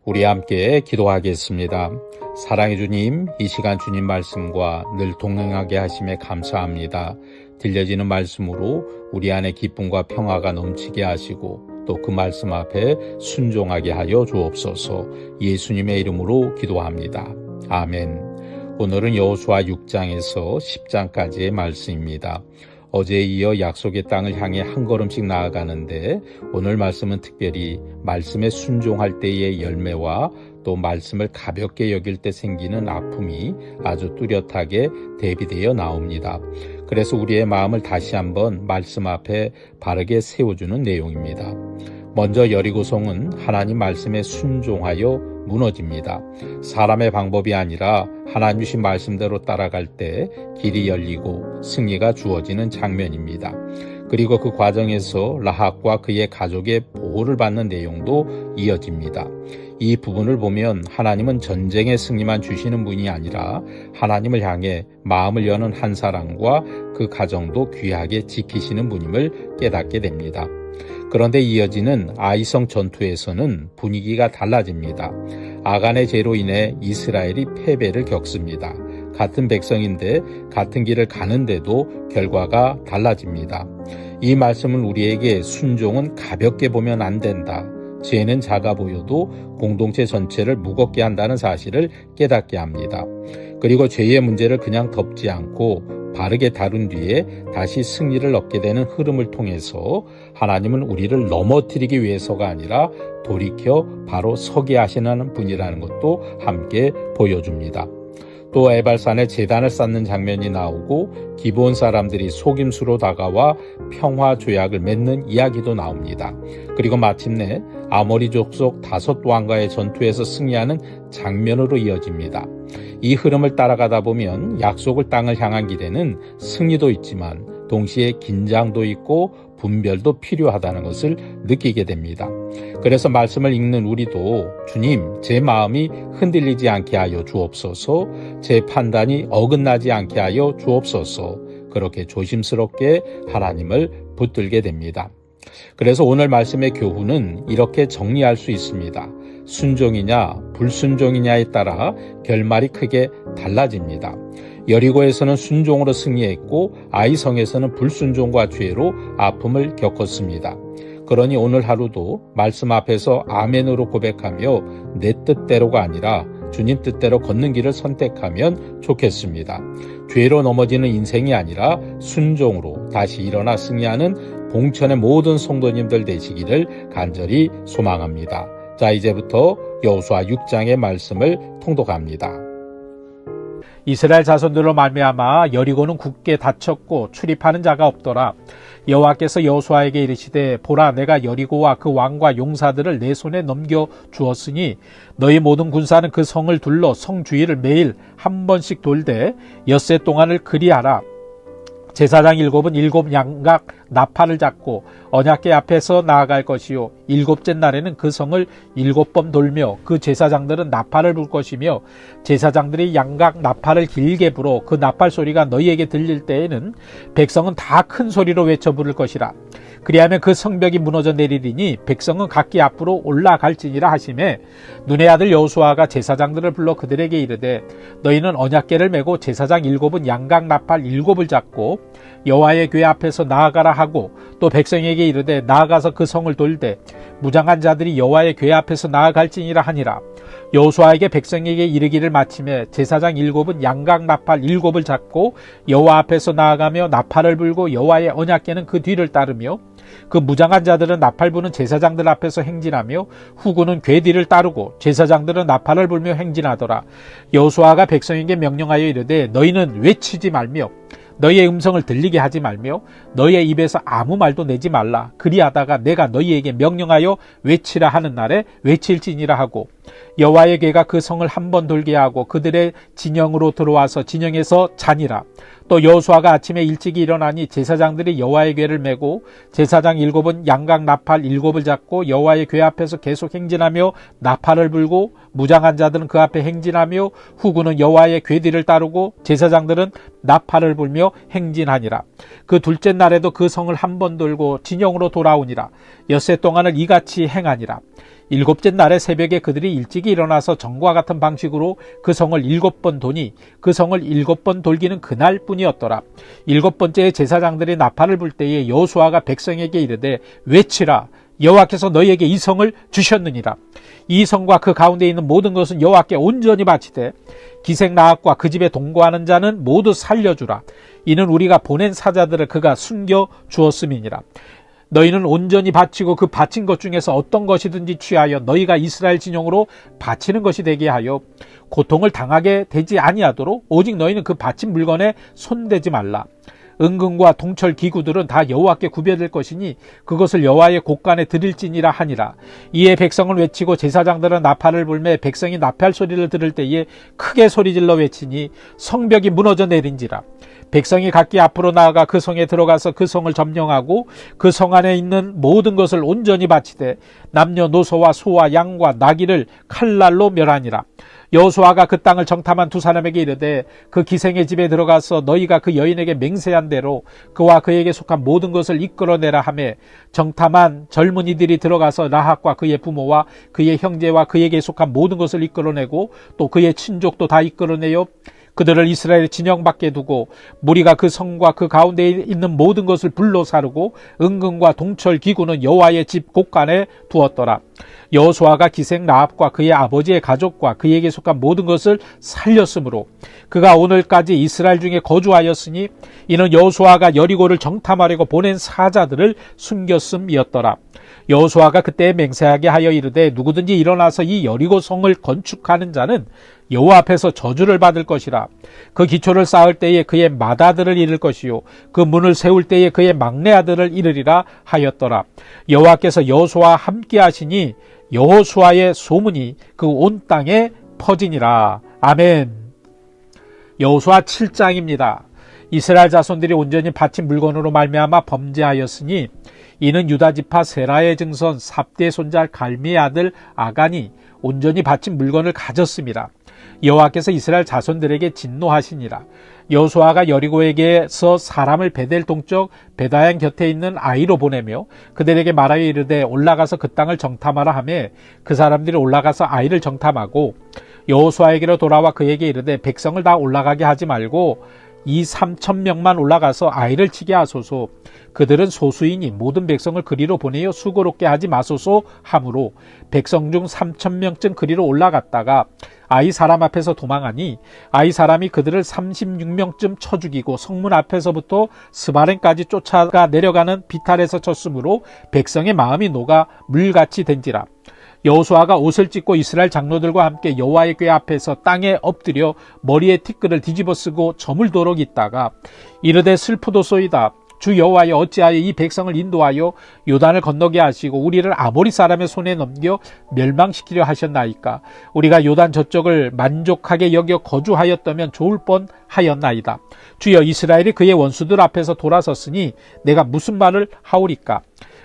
우리 함께 기도하겠습니다. 사랑해 주님, 이 시간 주님 말씀과 늘 동행하게 하심에 감사합니다. 들려지는 말씀으로 우리 안에 기쁨과 평화가 넘치게 하시고 또 그 말씀 앞에 순종하게 하여 주옵소서. 예수님의 이름으로 기도합니다. 아멘. 오늘은 여호수아 6장에서 10장까지의 말씀입니다. 어제에 이어 약속의 땅을 향해 한 걸음씩 나아가는데 오늘 말씀은 특별히 말씀에 순종할 때의 열매와 또 말씀을 가볍게 여길 때 생기는 아픔이 아주 뚜렷하게 대비되어 나옵니다. 그래서 우리의 마음을 다시 한번 말씀 앞에 바르게 세워주는 내용입니다. 먼저 여리고성은 하나님 말씀에 순종하여 무너집니다. 사람의 방법이 아니라 하나님 주신 말씀대로 따라갈 때 길이 열리고 승리가 주어지는 장면입니다. 그리고 그 과정에서 라합과 그의 가족의 보호를 받는 내용도 이어집니다. 이 부분을 보면 하나님은 전쟁의 승리만 주시는 분이 아니라 하나님을 향해 마음을 여는 한 사람과 그 가정도 귀하게 지키시는 분임을 깨닫게 됩니다. 그런데 이어지는 아이성 전투에서는 분위기가 달라집니다. 아간의 죄로 인해 이스라엘이 패배를 겪습니다. 같은 백성인데 같은 길을 가는데도 결과가 달라집니다. 이 말씀은 우리에게 순종은 가볍게 보면 안 된다. 죄는 작아 보여도 공동체 전체를 무겁게 한다는 사실을 깨닫게 합니다. 그리고 죄의 문제를 그냥 덮지 않고 바르게 다룬 뒤에 다시 승리를 얻게 되는 흐름을 통해서 하나님은 우리를 넘어뜨리기 위해서가 아니라 돌이켜 바로 서게 하시는 분이라는 것도 함께 보여줍니다. 또 에발산에 제단을 쌓는 장면이 나오고 기브온 사람들이 속임수로 다가와 평화 조약을 맺는 이야기도 나옵니다. 그리고 마침내 아모리 족속 5왕과의 전투에서 승리하는 장면으로 이어집니다. 이 흐름을 따라가다 보면 약속을 땅을 향한 길에는 승리도 있지만 동시에 긴장도 있고 분별도 필요하다는 것을 느끼게 됩니다. 그래서 말씀을 읽는 우리도 주님, 제 마음이 흔들리지 않게 하여 주옵소서, 제 판단이 어긋나지 않게 하여 주옵소서, 그렇게 조심스럽게 하나님을 붙들게 됩니다. 그래서 오늘 말씀의 교훈은 이렇게 정리할 수 있습니다. 순종이냐 불순종이냐에 따라 결말이 크게 달라집니다. 여리고에서는 순종으로 승리했고 아이성에서는 불순종과 죄로 아픔을 겪었습니다. 그러니 오늘 하루도 말씀 앞에서 아멘으로 고백하며 내 뜻대로가 아니라 주님 뜻대로 걷는 길을 선택하면 좋겠습니다. 죄로 넘어지는 인생이 아니라 순종으로 다시 일어나 승리하는 봉천의 모든 성도님들 되시기를 간절히 소망합니다. 자, 이제부터 여호수아 6장의 말씀을 통독합니다. 이스라엘 자손들로 말미암아 여리고는 굳게 닫혔고 출입하는 자가 없더라. 여호와께서 여호수아에게 이르시되 보라, 내가 여리고와 그 왕과 용사들을 내 손에 넘겨 주었으니 너희 모든 군사는 그 성을 둘러 성 주위를 매일 한 번씩 돌되 엿새 동안을 그리하라. 제사장 7은 7 양각 나팔을 잡고 언약궤 앞에서 나아갈 것이요, 7째 날에는 그 성을 7번 돌며 그 제사장들은 나팔을 불 것이며 제사장들이 양각 나팔을 길게 불어 그 나팔 소리가 너희에게 들릴 때에는 백성은 다 큰 소리로 외쳐 부를 것이라. 그리하면 그 성벽이 무너져 내리리니 백성은 각기 앞으로 올라갈지니라 하시매, 눈의 아들 여호수아가 제사장들을 불러 그들에게 이르되 너희는 언약궤를 메고 제사장 7은 양각 나팔 7을 잡고 여호와의 궤 앞에서 나아가라 하고, 또 백성에게 이르되 나아가서 그 성을 돌되 무장한 자들이 여호와의 궤 앞에서 나아갈지니라 하니라. 여호수아에게 백성에게 이르기를 마침에 제사장 7은 양각 나팔 7을 잡고 여호와 앞에서 나아가며 나팔을 불고 여호와의 언약궤는 그 뒤를 따르며 그 무장한 자들은 나팔 부는 제사장들 앞에서 행진하며 후군은 궤 뒤를 따르고 제사장들은 나팔을 불며 행진하더라. 여호수아가 백성에게 명령하여 이르되 너희는 외치지 말며 너희의 음성을 들리게 하지 말며 너희의 입에서 아무 말도 내지 말라. 그리하다가 내가 너희에게 명령하여 외치라 하는 날에 외칠지니라 하고, 여호와의 궤가 그 성을 한 번 돌게 하고 그들의 진영으로 들어와서 진영에서 자니라. 또 여호수아가 아침에 일찍이 일어나니 제사장들이 여호와의 궤를 메고 제사장 7은 양각 나팔 7을 잡고 여호와의 궤 앞에서 계속 행진하며 나팔을 불고 무장한 자들은 그 앞에 행진하며 후군은 여호와의 궤 뒤를 따르고 제사장들은 나팔을 불며 행진하니라. 그 둘째 날에도 그 성을 한 번 돌고 진영으로 돌아오니라. 엿새 동안을 이같이 행하니라. 일곱째 날의 새벽에 그들이 일찍이 일어나서 전과 같은 방식으로 그 성을 7번 도니 그 성을 7번 돌기는 그날뿐이었더라. 7번째에 제사장들이 나팔을 불 때에 여호수아가 백성에게 이르되 외치라. 여호와께서 너희에게 이 성을 주셨느니라. 이 성과 그 가운데 있는 모든 것은 여호와께 온전히 바치되 기생 라합과 그 집에 동거하는 자는 모두 살려주라. 이는 우리가 보낸 사자들을 그가 숨겨 주었음이니라. 너희는 온전히 바치고 그 바친 것 중에서 어떤 것이든지 취하여 너희가 이스라엘 진영으로 바치는 것이 되게 하여 고통을 당하게 되지 아니하도록 오직 너희는 그 바친 물건에 손대지 말라. 은금과 동철 기구들은 다 여호와께 구별될 것이니 그것을 여호와의 곳간에 드릴지니라 하니라. 이에 백성을 외치고 제사장들은 나팔을 불매 백성이 나팔 소리를 들을 때에 크게 소리질러 외치니 성벽이 무너져 내린지라. 백성이 각기 앞으로 나아가 그 성에 들어가서 그 성을 점령하고 그 성 안에 있는 모든 것을 온전히 바치되 남녀노소와 소와 양과 나귀를 칼날로 멸하니라. 여호수아가 그 땅을 정탐한 두 사람에게 이르되 그 기생의 집에 들어가서 너희가 그 여인에게 맹세한 대로 그와 그에게 속한 모든 것을 이끌어내라 하매 정탐한 젊은이들이 들어가서 라합과 그의 부모와 그의 형제와 그에게 속한 모든 것을 이끌어내고 또 그의 친족도 다 이끌어내요 그들을 이스라엘 진영 밖에 두고 무리가 그 성과 그 가운데 있는 모든 것을 불로 사르고 은금과 동철 기구는 여호와의 집 곳간에 두었더라. 여호수아가 기생 라합과 그의 아버지의 가족과 그에게 속한 모든 것을 살렸으므로 그가 오늘까지 이스라엘 중에 거주하였으니 이는 여호수아가 여리고를 정탐하려고 보낸 사자들을 숨겼음이었더라. 여호수아가 그때 맹세하게 하여 이르되 누구든지 일어나서 이 여리고 성을 건축하는 자는 여호와 앞에서 저주를 받을 것이라. 그 기초를 쌓을 때에 그의 맏아들을 잃을 것이요 그 문을 세울 때에 그의 막내 아들을 잃으리라 하였더라. 여호와께서 여호수아와 함께 하시니 여호수아의 소문이 그 온 땅에 퍼지니라. 아멘. 여호수아 7장입니다. 이스라엘 자손들이 온전히 바친 물건으로 말미암아 범죄하였으니 이는 유다지파 세라의 증손 삽대 손자 갈미의 아들 아간이 온전히 바친 물건을 가졌습니다. 여호와께서 이스라엘 자손들에게 진노하시니라. 여호수아가 여리고에게서 사람을 베델 동쪽 베다양 곁에 있는 아이로 보내며 그들에게 말하여 이르되 올라가서 그 땅을 정탐하라 하며 그 사람들이 올라가서 아이를 정탐하고 여호수아에게로 돌아와 그에게 이르되 백성을 다 올라가게 하지 말고 2,3,000명만 올라가서 아이를 치게 하소서. 그들은 소수이니 모든 백성을 그리로 보내어 수고롭게 하지 마소서 하므로 백성 중 3,000명쯤 그리로 올라갔다가 아이 사람 앞에서 도망하니 아이 사람이 그들을 36명쯤 쳐 죽이고 성문 앞에서부터 스바렌까지 쫓아가 내려가는 비탈에서 쳤으므로 백성의 마음이 녹아 물같이 된지라. 여호수아가 옷을 찢고 이스라엘 장로들과 함께 여호와의 궤 앞에서 땅에 엎드려 머리에 티끌을 뒤집어 쓰고 저물도록 있다가 이르되 슬프도소이다. 주 여호와여 어찌하여 이 백성을 인도하여 요단을 건너게 하시고 우리를 아모리 사람의 손에 넘겨 멸망시키려 하셨나이까. 우리가 요단 저쪽을 만족하게 여겨 거주하였다면 좋을 뻔하였나이다. 주여 이스라엘이 그의 원수들 앞에서 돌아섰으니 내가 무슨 말을 하오리까.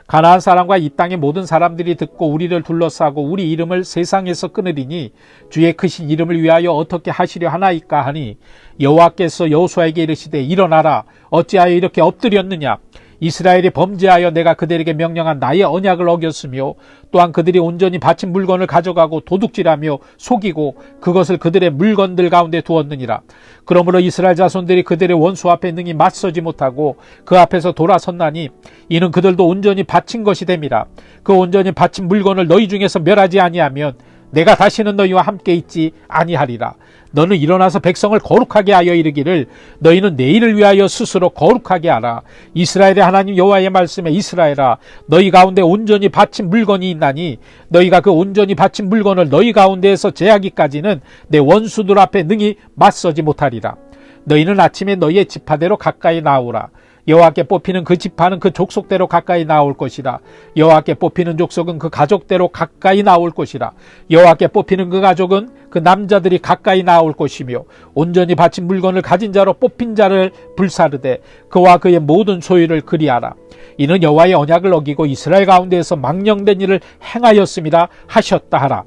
가나안 사람과 이 땅의 모든 사람들이 듣고 우리를 둘러싸고 우리 이름을 세상에서 끊으리니 주의 크신 이름을 위하여 어떻게 하시려 하나이까 하니 여호와께서 여호수아에게 이르시되 일어나라. 어찌하여 이렇게 엎드렸느냐. 이스라엘이 범죄하여 내가 그들에게 명령한 나의 언약을 어겼으며 또한 그들이 온전히 바친 물건을 가져가고 도둑질하며 속이고 그것을 그들의 물건들 가운데 두었느니라. 그러므로 이스라엘 자손들이 그들의 원수 앞에 능히 맞서지 못하고 그 앞에서 돌아섰나니 이는 그들도 온전히 바친 것이 됨이라. 그 온전히 바친 물건을 너희 중에서 멸하지 아니하면 내가 다시는 너희와 함께 있지 아니하리라. 너는 일어나서 백성을 거룩하게 하여 이르기를 너희는 내일을 위하여 스스로 거룩하게 하라. 이스라엘의 하나님 여호와의 말씀에 이스라엘아 너희 가운데 온전히 바친 물건이 있나니 너희가 그 온전히 바친 물건을 너희 가운데에서 제하기까지는 내 원수들 앞에 능히 맞서지 못하리라. 너희는 아침에 너희의 지파대로 가까이 나오라. 여호와께 뽑히는 그 지파는 그 족속대로 가까이 나올 것이라. 여호와께 뽑히는 족속은 그 가족대로 가까이 나올 것이라. 여호와께 뽑히는 그 가족은 그 남자들이 가까이 나올 것이며 온전히 바친 물건을 가진 자로 뽑힌 자를 불사르되 그와 그의 모든 소유를 그리하라. 이는 여호와의 언약을 어기고 이스라엘 가운데에서 망령된 일을 행하였음이라 하셨다 하라.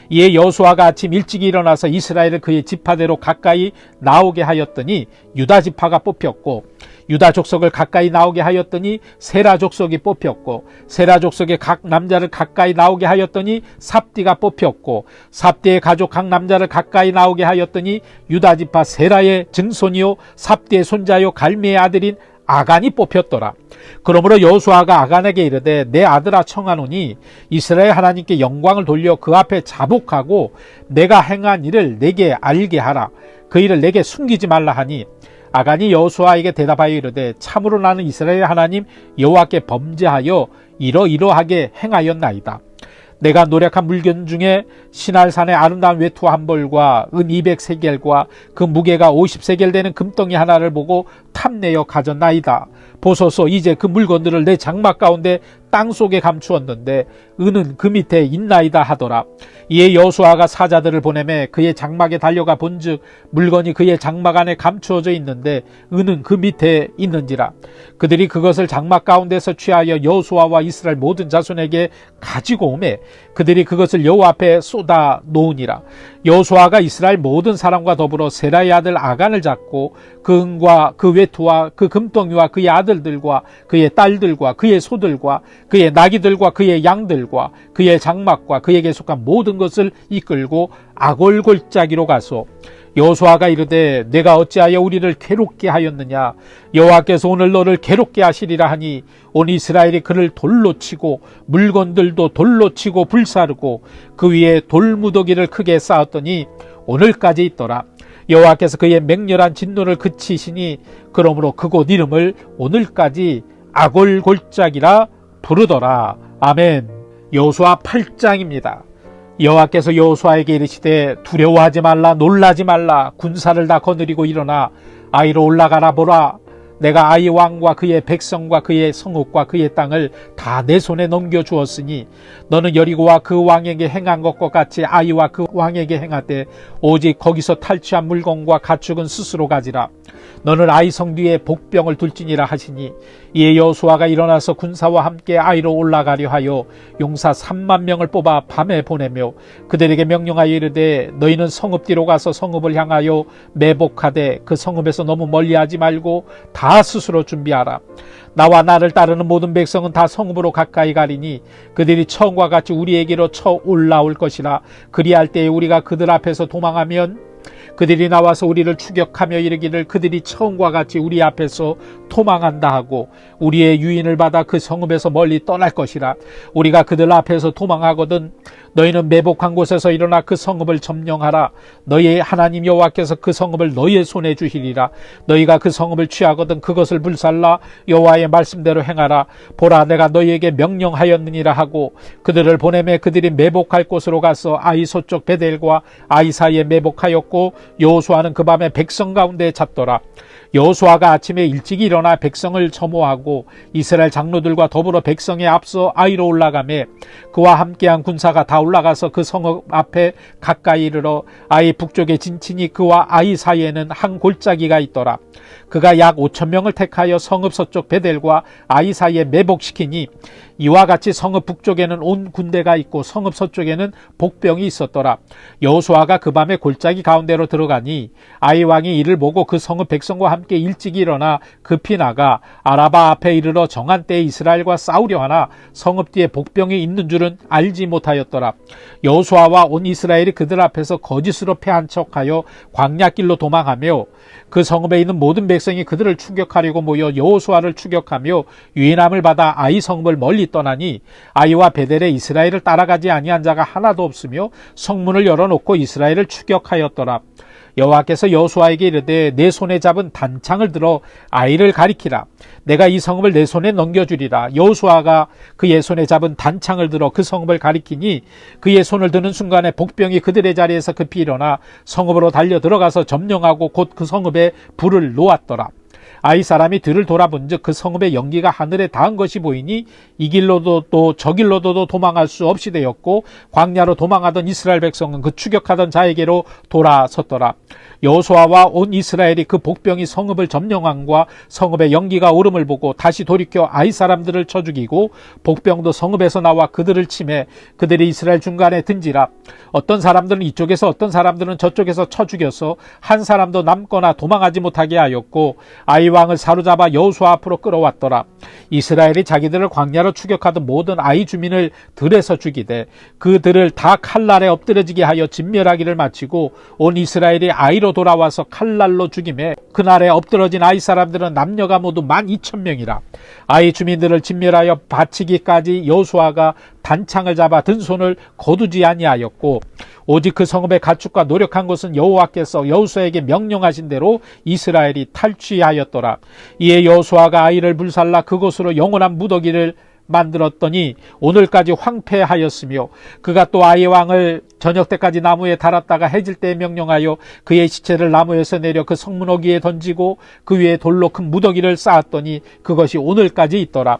이에 여호수아가 아침 일찍 일어나서 이스라엘을 그의 지파대로 가까이 나오게 하였더니 유다 지파가 뽑혔고 유다 족속을 가까이 나오게 하였더니 세라 족속이 뽑혔고, 세라 족속의 각 남자를 가까이 나오게 하였더니 삽디가 뽑혔고, 삽디의 가족 각 남자를 가까이 나오게 하였더니 유다 지파 세라의 증손이요 삽디의 손자요 갈미의 아들인 아간이 뽑혔더라. 그러므로 여호수아가 아간에게 이르되 내 아들아 청하노니 이스라엘 하나님께 영광을 돌려 그 앞에 자복하고 내가 행한 일을 내게 알게 하라. 그 일을 내게 숨기지 말라 하니, 아간이 여호수아에게 대답하여 이르되 참으로 나는 이스라엘 하나님 여호와께 범죄하여 이러이러하게 행하였나이다. 내가 노력한 물건 중에 시날산의 아름다운 외투 한 벌과 은 200세겔과 그 무게가 50세겔 되는 금덩이 하나를 보고 탐내어 가졌나이다. 보소서, 이제 그 물건들을 내 장막 가운데 땅속에 감추었는데 은은 그 밑에 있나이다 하더라. 이에 여호수아가 사자들을 보내매 그의 장막에 달려가 본즉 물건이 그의 장막 안에 감추어져 있는데 은은 그 밑에 있는지라. 그들이 그것을 장막 가운데서 취하여 여호수아와 이스라엘 모든 자손에게 가지고 오매 그들이 그것을 여호와 앞에 쏟아 놓으니라. 여호수아가 이스라엘 모든 사람과 더불어 세라의 아들 아간을 잡고 그 은과 그 외투와 그 금덩이와 그의 아들들과 그의 딸들과 그의 소들과 그의 나귀들과 그의 양들과 그의 장막과 그에게 속한 모든 것을 이끌고 아골 골짜기로 가서 여호수아가 이르되 내가 어찌하여 우리를 괴롭게 하였느냐. 여호와께서 오늘 너를 괴롭게 하시리라 하니 온 이스라엘이 그를 돌로 치고 물건들도 돌로 치고 불사르고 그 위에 돌무더기를 크게 쌓았더니 오늘까지 있더라. 여호와께서 그의 맹렬한 진노를 그치시니 그러므로 그곳 이름을 오늘까지 아골 골짜기라 부르더라. 아멘. 여호수아 8장입니다. 여호와께서 여호수아에게 이르시되 두려워하지 말라, 놀라지 말라. 군사를 다 거느리고 일어나 아이로 올라가라. 보라, 내가 아이 왕과 그의 백성과 그의 성읍과 그의 땅을 다 내 손에 넘겨주었으니 너는 여리고와 그 왕에게 행한 것과 같이 아이와 그 왕에게 행하되 오직 거기서 탈취한 물건과 가축은 스스로 가지라. 너는 아이 성 뒤에 복병을 둘지니라 하시니 이에 여호수아가 일어나서 군사와 함께 아이로 올라가려 하여 용사 3만 명을 뽑아 밤에 보내며 그들에게 명령하여 이르되 너희는 성읍 뒤로 가서 성읍을 향하여 매복하되 그 성읍에서 너무 멀리하지 말고 다 스스로 준비하라. 나와 나를 따르는 모든 백성은 다 성읍으로 가까이 가리니 그들이 처음과 같이 우리에게로 쳐 올라올 것이라. 그리할 때에 우리가 그들 앞에서 도망하면 그들이 나와서 우리를 추격하며 이르기를 그들이 처음과 같이 우리 앞에서 도망한다 하고 우리의 유인을 받아 그 성읍에서 멀리 떠날 것이라. 우리가 그들 앞에서 도망하거든 너희는 매복한 곳에서 일어나 그 성읍을 점령하라. 너희의 하나님 여호와께서 그 성읍을 너희의 손에 주시리라. 너희가 그 성읍을 취하거든 그것을 불살라 여호와의 말씀대로 행하라. 보라, 내가 너희에게 명령하였느니라 하고 그들을 보내매 그들이 매복할 곳으로 가서 아이 서쪽 베델과 아이 사이에 매복하였고 여호수아는 그 밤에 백성 가운데 잤더라. 여호수아가 아침에 일찍 일어나 백성을 점호하고 이스라엘 장로들과 더불어 백성에 앞서 아이로 올라가매 그와 함께한 군사가 다 올라가서 그 성읍 앞에 가까이 이르러 아이 북쪽에 진친이 그와 아이 사이에는 한 골짜기가 있더라. 그가 약 5,000명을 택하여 성읍 서쪽 베델과 아이 사이에 매복시키니 이와 같이 성읍 북쪽에는 온 군대가 있고 성읍 서쪽에는 복병이 있었더라. 여호수아가 그 밤에 골짜기 가운데로 들어가니 아이 왕이 이를 보고 그 성읍 백성과 함께 일찍 일어나 급히 나가 아라바 앞에 이르러 정한 때에 이스라엘과 싸우려 하나 성읍 뒤에 복병이 있는 줄은 알지 못하였더라. 여호수아와 온 이스라엘이 그들 앞에서 거짓으로 패한 척하여 광야길로 도망하며 그 성읍에 있는 모든 백성이 그들을 추격하려고 모여 여호수아를 추격하며 유인함을 받아 아이 성읍을 멀리 떠나니 아이와 베델에 이스라엘을 따라가지 아니한 자가 하나도 없으며 성문을 열어놓고 이스라엘을 추격하였더라. 여호와께서 여호수아에게 이르되 내 손에 잡은 단창을 들어 아이를 가리키라. 내가 이 성읍을 내 손에 넘겨주리라. 여호수아가 그의 손에 잡은 단창을 들어 그 성읍을 가리키니 그의 손을 드는 순간에 복병이 그들의 자리에서 급히 일어나 성읍으로 달려 들어가서 점령하고 곧 그 성읍에 불을 놓았더라. 아이 사람이 들을 돌아본즉 그 성읍의 연기가 하늘에 닿은 것이 보이니 이 길로도 또 저 길로도 도망할 수 없이 되었고 광야로 도망하던 이스라엘 백성은 그 추격하던 자에게로 돌아섰더라. 여호수아와 온 이스라엘이 그 복병이 성읍을 점령함과 성읍의 연기가 오름을 보고 다시 돌이켜 아이 사람들을 쳐 죽이고 복병도 성읍에서 나와 그들을 치매 그들이 이스라엘 중간에 든지라. 어떤 사람들은 이쪽에서 어떤 사람들은 저쪽에서 쳐 죽여서 한 사람도 남거나 도망하지 못하게 하였고 아이 왕을 사로잡아 여호수아 앞으로 끌어왔더라. 이스라엘이 자기들을 광야로 추격하던 모든 아이 주민을 들에서 죽이되 그들을 다 칼날에 엎드려지게 하여 진멸하기를 마치고 온 이스라엘이 아이로 돌아와서 칼날로 죽임에 그날에 엎드러진 아이 사람들은 남녀가 모두 12,000명이라. 아이 주민들을 진멸하여 바치기까지 여호수아가 단창을 잡아 든 손을 거두지 아니하였고 오직 그 성읍의 가축과 노력한 것은 여호와께서 여호수아에게 명령하신 대로 이스라엘이 탈취하였더라. 이에 여호수아가 아이를 불살라 그곳으로 영원한 무더기를 만들었더니 오늘까지 황폐하였으며 그가 또 아이 왕을 저녁 때까지 나무에 달았다가 해질 때에 명령하여 그의 시체를 나무에서 내려 그 성문어기에 던지고 그 위에 돌로 큰 무더기를 쌓았더니 그것이 오늘까지 있더라.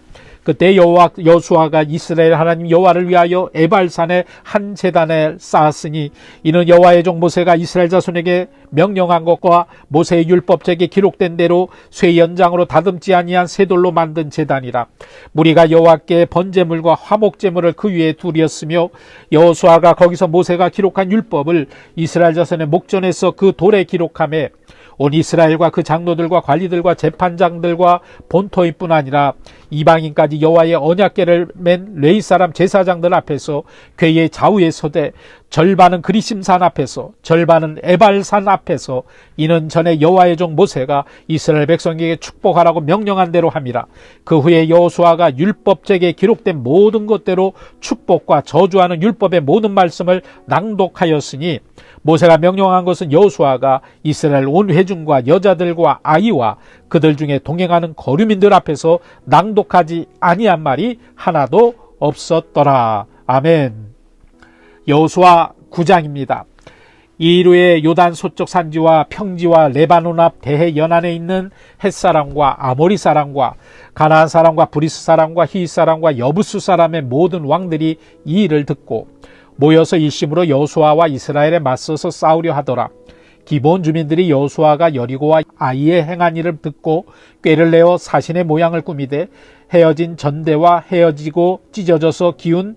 그때 여호수아가 이스라엘 하나님 여호와를 위하여 에발산에 한 제단을 쌓았으니 이는 여호와의 종 모세가 이스라엘 자손에게 명령한 것과 모세의 율법책에 기록된 대로 쇠 연장으로 다듬지 아니한 쇠돌로 만든 제단이라. 무리가 여호와께 번제물과 화목제물을 그 위에 두렸으며 여호수아가 거기서 모세가 기록한 율법을 이스라엘 자손의 목전에서 그 돌에 기록하며 온 이스라엘과 그 장로들과 관리들과 재판장들과 본토인뿐 아니라 이방인까지 여호와의 언약궤를 맨 레위 사람 제사장들 앞에서 궤의 좌우에 서되 절반은 그리심산 앞에서 절반은 에발산 앞에서 이는 전에 여호와의 종 모세가 이스라엘 백성에게 축복하라고 명령한 대로 함이라. 그 후에 여호수아가 율법책에 기록된 모든 것대로 축복과 저주하는 율법의 모든 말씀을 낭독하였으니 모세가 명령한 것은 여호수아가 이스라엘 온 회중과 여자들과 아이와 그들 중에 동행하는 거류민들 앞에서 낭독하지 아니한 말이 하나도 없었더라. 아멘. 여호수아 9장입니다. 이루의 요단 서쪽 산지와 평지와 레바논 앞 대해 연안에 있는 헷사람과 아모리 사람과 가나안 사람과 브리스 사람과 히윗 사람과 여부스 사람의 모든 왕들이 이 일을 듣고 모여서 일심으로 여호수아와 이스라엘에 맞서서 싸우려 하더라. 기본 주민들이 여호수아가 여리고와 아이에 행한 일을 듣고 꾀를 내어 사신의 모양을 꾸미되 헤어진 전대와 헤어지고 찢어져서 기운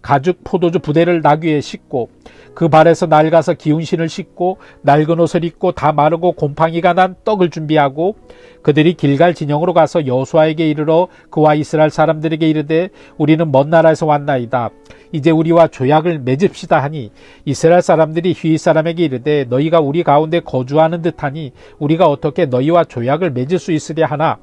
가죽 포도주 부대를 나귀에 싣고 그 발에서 낡아서 기운 신을 싣고 낡은 옷을 입고 다 마르고 곰팡이가 난 떡을 준비하고 그들이 길갈 진영으로 가서 여호수아에게 이르러 그와 이스라엘 사람들에게 이르되 우리는 먼 나라에서 왔나이다. 이제 우리와 조약을 맺읍시다 하니 이스라엘 사람들이 휘잇 사람에게 이르되 너희가 우리 가운데 거주하는 듯하니 우리가 어떻게 너희와 조약을 맺을 수 있으랴 하나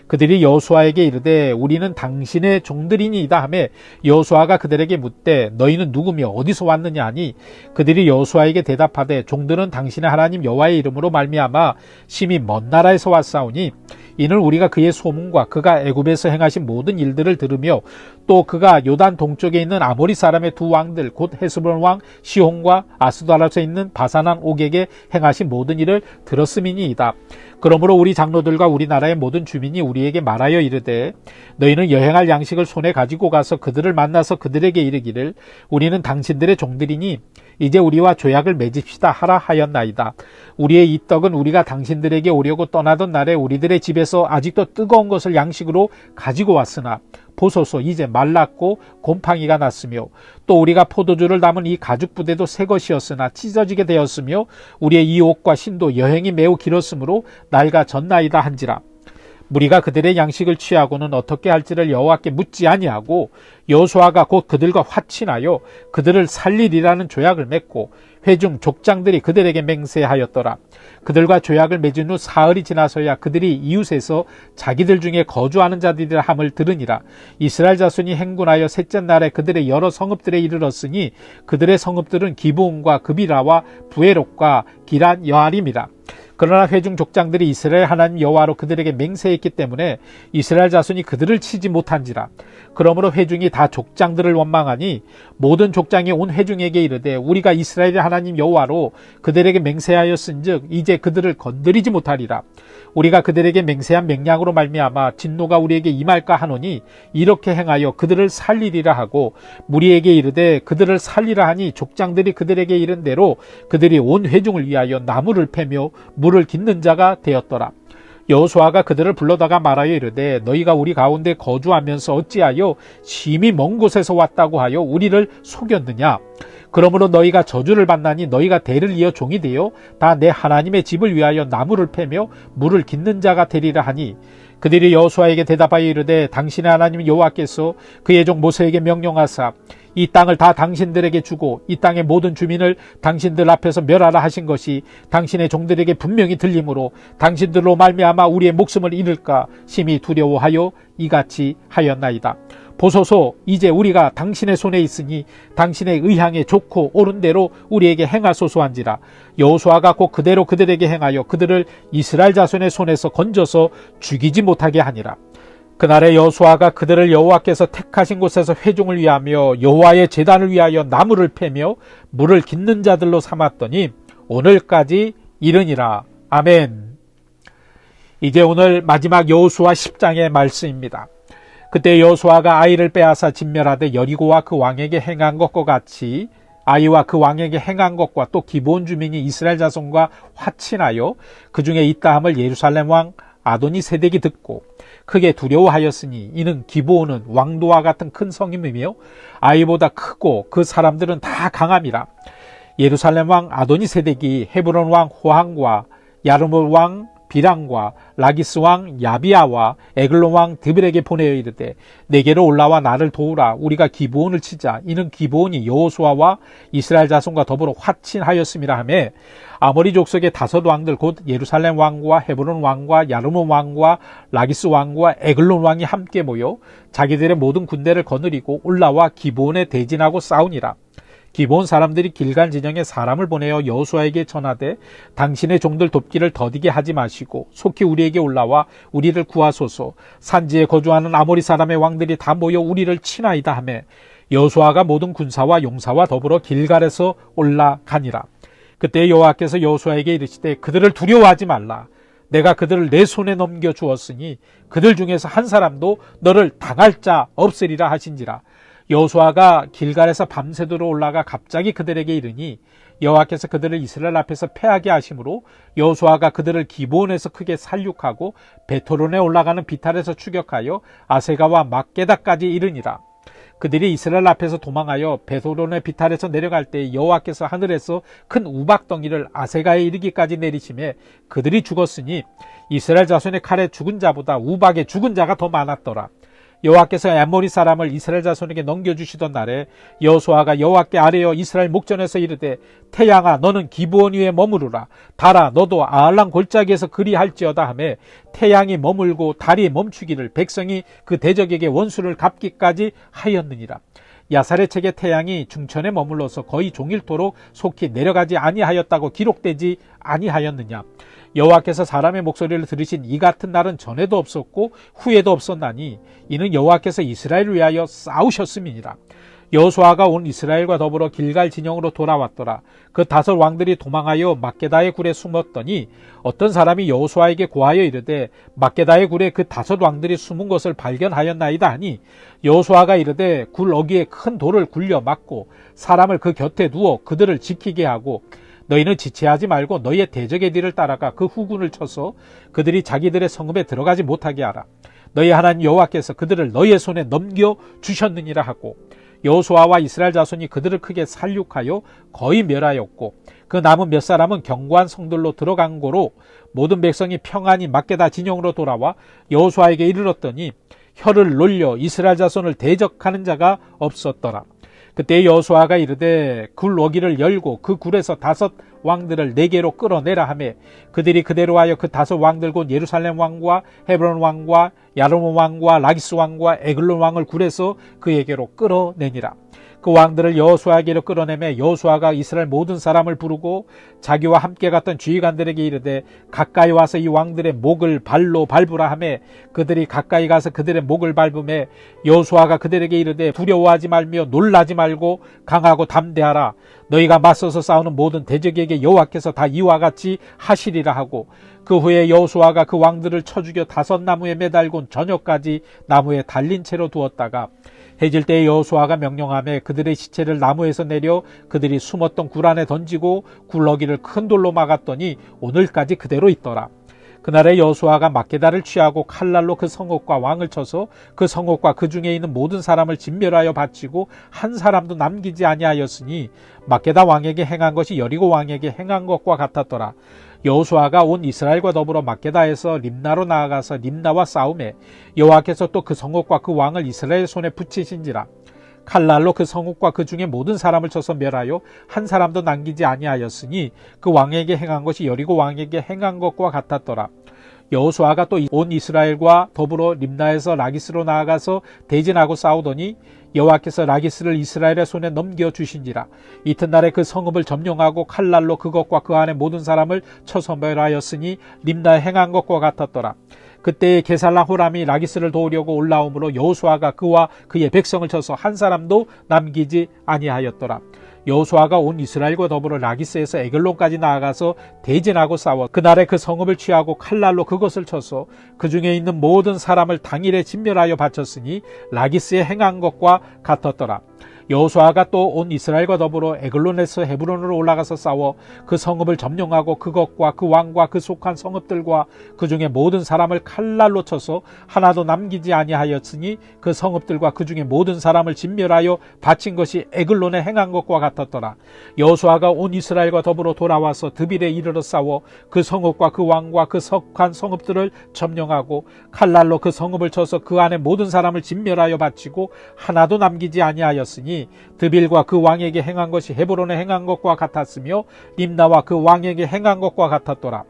그들이 여호수아에게 이르되 우리는 당신의 종들이니이다 하매 여호수아가 그들에게 묻되 너희는 누구며 어디서 왔느냐 하니 그들이 여호수아에게 대답하되 종들은 당신의 하나님 여호와의 이름으로 말미암아 심히 먼 나라에서 왔사오니 이는 우리가 그의 소문과 그가 애굽에서 행하신 모든 일들을 들으며 또 그가 요단 동쪽에 있는 아모리 사람의 두 왕들 곧 헤스본 왕 시혼과 아스도라스에 있는 바산왕 옥에게 행하신 모든 일을 들었음이니이다. 그러므로 우리 장로들과 우리나라의 모든 주민이 우리에게 말하여 이르되 너희는 여행할 양식을 손에 가지고 가서 그들을 만나서 그들에게 이르기를 우리는 당신들의 종들이니 이제 우리와 조약을 맺읍시다 하라 하였나이다. 우리의 이 떡은 우리가 당신들에게 오려고 떠나던 날에 우리들의 집에서 아직도 뜨거운 것을 양식으로 가지고 왔으나 보소서 이제 말랐고 곰팡이가 났으며 또 우리가 포도주를 담은 이 가죽 부대도 새 것이었으나 찢어지게 되었으며 우리의 이 옷과 신도 여행이 매우 길었으므로 낡아졌나이다 한지라. 무리가 그들의 양식을 취하고는 어떻게 할지를 여호와께 묻지 아니하고 여호수아가 곧 그들과 화친하여 그들을 살리리라는 조약을 맺고 회중 족장들이 그들에게 맹세하였더라. 그들과 조약을 맺은 후 사흘이 지나서야 그들이 이웃에서 자기들 중에 거주하는 자들이라 함을 들으니라. 이스라엘 자손이 행군하여 셋째 날에 그들의 여러 성읍들에 이르렀으니 그들의 성읍들은 기브온과 그비라와 부에롯과 기란 여아림이라. 그러나 회중 족장들이 이스라엘 하나님 여호와로 그들에게 맹세했기 때문에 이스라엘 자손이 그들을 치지 못한지라. 그러므로 회중이 다 족장들을 원망하니 모든 족장이 온 회중에게 이르되 우리가 이스라엘 하나님 여호와로 그들에게 맹세하였은즉 이제 그들을 건드리지 못하리라. 우리가 그들에게 맹세한 맹약으로 말미암아 진노가 우리에게 임할까 하노니 이렇게 행하여 그들을 살리리라 하고 무리에게 이르되 그들을 살리라 하니 족장들이 그들에게 이른 대로 그들이 온 회중을 위하여 나무를 패며 물을 깃는 자가 되었더라. 여호수아가 그들을 불러다가 말하여 이르되 너희가 우리 가운데 거주하면서 어찌하여 심히 먼 곳에서 왔다고 하여 우리를 속였느냐. 그러므로 너희가 저주를 받나니 너희가 대를 이어 종이 되어 다 내 하나님의 집을 위하여 나무를 패며 물을 깃는 자가 되리라 하니 그들이 여호수아에게 대답하여 이르되 당신의 하나님 여호와께서 그의 종 모세에게 명령하사 이 땅을 다 당신들에게 주고 이 땅의 모든 주민을 당신들 앞에서 멸하라 하신 것이 당신의 종들에게 분명히 들리므로 당신들로 말미암아 우리의 목숨을 잃을까 심히 두려워하여 이같이 하였나이다. 보소서 이제 우리가 당신의 손에 있으니 당신의 의향에 좋고 옳은 대로 우리에게 행하소서한지라. 여호수아가 곧 그대로 그들에게 행하여 그들을 이스라엘 자손의 손에서 건져서 죽이지 못하게 하니라. 그날에 여호수아가 그들을 여호와께서 택하신 곳에서 회중을 위하며 여호와의 제단을 위하여 나무를 패며 물을 깃는 자들로 삼았더니 오늘까지 이르니라. 아멘. 이제 오늘 마지막 여호수아 10장의 말씀입니다. 그때 여호수아가 아이를 빼앗아 진멸하되 여리고와 그 왕에게 행한 것과 같이 아이와 그 왕에게 행한 것과 또 기브온 주민이 이스라엘 자손과 화친하여 그 중에 있다함을 예루살렘 왕 아도니 세덱이 듣고 크게 두려워하였으니 이는 기브온은 왕도와 같은 큰 성임이며 아이보다 크고 그 사람들은 다 강함이라. 예루살렘 왕 아도니 세덱이 헤브론 왕 호함과 야르몰 왕 비랑과 라기스 왕 야비아와 에글론 왕 드빌에게 보내어 이르되 내게로 올라와 나를 도우라. 우리가 기브온을 치자. 이는 기브온이 여호수아와 이스라엘 자손과 더불어 화친하였음이라 하매 아모리 족속의 5 왕들 곧 예루살렘 왕과 헤브론 왕과 야르몬 왕과 라기스 왕과 에글론 왕이 함께 모여 자기들의 모든 군대를 거느리고 올라와 기브온에 대진하고 싸우니라. 기브온 사람들이 길갈 진영에 사람을 보내어 여호수아에게 전하되 당신의 종들 돕기를 더디게 하지 마시고 속히 우리에게 올라와 우리를 구하소서. 산지에 거주하는 아모리 사람의 왕들이 다 모여 우리를 치나이다 하매 여호수아가 모든 군사와 용사와 더불어 길갈에서 올라가니라. 그때 여호와께서 여호수아에게 이르시되 그들을 두려워하지 말라. 내가 그들을 내 손에 넘겨 주었으니 그들 중에서 한 사람도 너를 당할 자 없으리라 하신지라. 여호수아가 길갈에서 밤새도록 올라가 갑자기 그들에게 이르니 여호와께서 그들을 이스라엘 앞에서 패하게 하심으로 여호수아가 그들을 기브온에서 크게 살육하고 베토론에 올라가는 비탈에서 추격하여 아세가와 막게다까지 이르니라. 그들이 이스라엘 앞에서 도망하여 베토론의 비탈에서 내려갈 때 여호와께서 하늘에서 큰 우박덩이를 아세가에 이르기까지 내리심에 그들이 죽었으니 이스라엘 자손의 칼에 죽은 자보다 우박에 죽은 자가 더 많았더라. 여호와께서 아모리 사람을 이스라엘 자손에게 넘겨주시던 날에 여호수아가 여호와께 아뢰어 이스라엘 목전에서 이르되 태양아 너는 기브온 위에 머무르라. 달아 너도 아알람 골짜기에서 그리할지어다 하매 태양이 머물고 달이 멈추기를 백성이 그 대적에게 원수를 갚기까지 하였느니라. 야살의 책에 태양이 중천에 머물러서 거의 종일토록 속히 내려가지 아니하였다고 기록되지 아니하였느냐. 여호와께서 사람의 목소리를 들으신 이 같은 날은 전에도 없었고 후에도 없었나니 이는 여호와께서 이스라엘을 위하여 싸우셨음이니라. 여호수아가 온 이스라엘과 더불어 길갈 진영으로 돌아왔더라. 그 5 왕들이 도망하여 막게다의 굴에 숨었더니 어떤 사람이 여호수아에게 고하여 이르되 막게다의 굴에 그 5 왕들이 숨은 것을 발견하였나이다 하니 여호수아가 이르되 굴 어귀에 큰 돌을 굴려 막고 사람을 그 곁에 두어 그들을 지키게 하고 너희는 지체하지 말고 너희의 대적의 뒤를 따라가 그 후군을 쳐서 그들이 자기들의 성읍에 들어가지 못하게 하라. 너희 하나님 여호와께서 그들을 너희의 손에 넘겨 주셨느니라 하고 여호수아와 이스라엘 자손이 그들을 크게 살육하여 거의 멸하였고 그 남은 몇 사람은 견고한 성들로 들어간 고로 모든 백성이 평안히 막게다 진영으로 돌아와 여호수아에게 이르렀더니 혀를 놀려 이스라엘 자손을 대적하는 자가 없었더라. 그때 여호수아가 이르되 굴 어귀를 열고 그 굴에서 5 왕들을 내게로 끌어내라 하매 그들이 그대로 하여 그 5 왕들 곧 예루살렘 왕과 헤브론 왕과 야르몬 왕과 라기스 왕과 에글론 왕을 굴에서 그에게로 끌어내니라. 그 왕들을 여호수아에게로 끌어내매 여호수아가 이스라엘 모든 사람을 부르고 자기와 함께 갔던 지휘관들에게 이르되 가까이 와서 이 왕들의 목을 발로 밟으라 하매 그들이 가까이 가서 그들의 목을 밟으매 여호수아가 그들에게 이르되 두려워하지 말며 놀라지 말고 강하고 담대하라. 너희가 맞서서 싸우는 모든 대적에게 여호와께서 다 이와 같이 하시리라 하고 그 후에 여호수아가 그 왕들을 쳐 죽여 5 나무에 매달곤 저녁까지 나무에 달린 채로 두었다가 해질 때에 여호수아가 명령하며 그들의 시체를 나무에서 내려 그들이 숨었던 굴 안에 던지고 굴 어귀를 큰 돌로 막았더니 오늘까지 그대로 있더라. 그날에 여호수아가 막게다를 취하고 칼날로 그 성읍과 왕을 쳐서 그 성읍과 그 중에 있는 모든 사람을 진멸하여 바치고 한 사람도 남기지 아니하였으니 막게다 왕에게 행한 것이 여리고 왕에게 행한 것과 같았더라. 여호수아가 온 이스라엘과 더불어 막게다에서 림나로 나아가서 림나와 싸우매 여호와께서 또 그 성읍과 그 왕을 이스라엘 손에 붙이신지라. 칼날로 그 성읍과 그 중에 모든 사람을 쳐서 멸하여 한 사람도 남기지 아니하였으니 그 왕에게 행한 것이 여리고 왕에게 행한 것과 같았더라. 여호수아가 또 온 이스라엘과 더불어 림나에서 라기스로 나아가서 대진하고 싸우더니 여호와께서 라기스를 이스라엘의 손에 넘겨 주신지라. 이튿날에 그 성읍을 점령하고 칼날로 그것과 그 안에 모든 사람을 쳐서 멸하였으니 림나에 행한 것과 같았더라. 그때에 게살랑 호람이 라기스를 도우려고 올라오므로 여호수아가 그와 그의 백성을 쳐서 한 사람도 남기지 아니하였더라. 여호수아가 온 이스라엘과 더불어 라기스에서 에글론까지 나아가서 대진하고 싸워 그날에 그 성읍을 취하고 칼날로 그것을 쳐서 그 중에 있는 모든 사람을 당일에 진멸하여 바쳤으니 라기스에 행한 것과 같았더라. 여호수아가 또 온 이스라엘과 더불어 에글론에서 헤브론으로 올라가서 싸워 그 성읍을 점령하고 그것과 그 왕과 그 속한 성읍들과 그 중에 모든 사람을 칼날로 쳐서 하나도 남기지 아니하였으니 그 성읍들과 그 중에 모든 사람을 진멸하여 바친 것이 에글론에 행한 것과 같았더라. 여호수아가 온 이스라엘과 더불어 돌아와서 드빌에 이르러 싸워 그 성읍과 그 왕과 그 속한 성읍들을 점령하고 칼날로 그 성읍을 쳐서 그 안에 모든 사람을 진멸하여 바치고 하나도 남기지 아니하였으니 드빌과 그 왕에게 행한 것이 헤브론에 행한 것과 같았으며 림나와 그 왕에게 행한 것과 같았더라.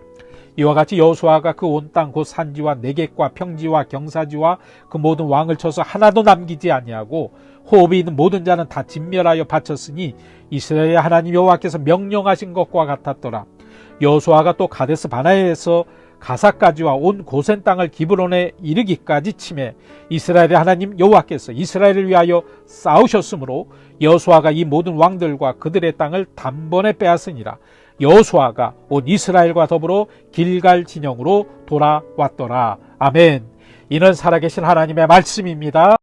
이와 같이 여호수아가 그 온 땅 곧 산지와 내겝과 평지와 경사지와 그 모든 왕을 쳐서 하나도 남기지 아니하고 호흡이 있는 모든 자는 다 진멸하여 바쳤으니 이스라엘의 하나님 여호와께서 명령하신 것과 같았더라. 여호수아가 또 가데스 바나에서 가사까지와 온 고센 땅을 기브론에 이르기까지 치매 이스라엘의 하나님 여호와께서 이스라엘을 위하여 싸우셨으므로 여호수아가 이 모든 왕들과 그들의 땅을 단번에 빼앗으니라. 여호수아가 온 이스라엘과 더불어 길갈 진영으로 돌아왔더라. 아멘. 이는 살아계신 하나님의 말씀입니다.